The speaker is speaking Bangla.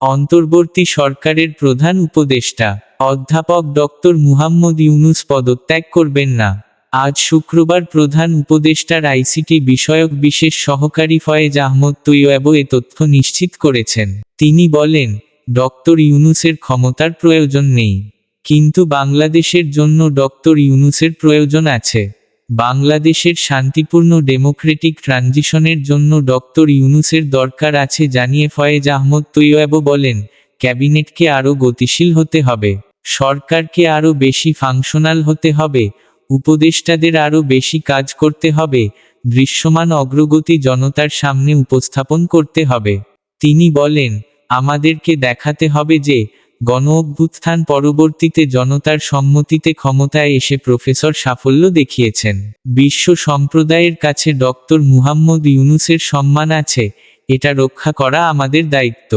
অন্তর্বর্তী সরকারের প্রধান উপদেষ্টা অধ্যাপক ডক্টর মুহাম্মদ ইউনূস পদত্যাগ করবেন না। আজ শুক্রবার প্রধান উপদেষ্টার আইসিটি বিষয়ক বিশেষ সহকারী ফয়েজ আহমদ তৈয়ব এ তথ্য নিশ্চিত করেছেন। তিনি বলেন, ডক্টর ইউনূসের ক্ষমতার প্রয়োজন নেই, কিন্তু বাংলাদেশের জন্য ডক্টর ইউনূসের প্রয়োজন আছে। বাংলাদেশের শান্তিপূর্ণ ডেমোক্রেটিক ট্রানজিশনের জন্য ডক্টর ইউনূসের দরকার আছে জানিয়ে ফয়েজ আহমদ তৈয়ব বলেন, ক্যাবিনেটকে আরও গতিশীল হতে হবে, সরকারকে আরও বেশি ফাংশনাল হতে হবে, উপদেষ্টাদের আরও বেশি কাজ করতে হবে, দৃশ্যমান অগ্রগতি জনতার সামনে উপস্থাপন করতে হবে। তিনি বলেন, আমাদেরকে দেখাতে হবে যে, গণঅভ্যুত্থান পরবর্তীতে জনতার সম্মতিতে ক্ষমতায় এসে প্রফেসর সাফল্য দেখিয়েছেন। বিশ্ব সম্প্রদায়ের কাছে ডক্টর মুহাম্মদ ইউনূসের সম্মান আছে, এটা রক্ষা করা আমাদের দায়িত্ব।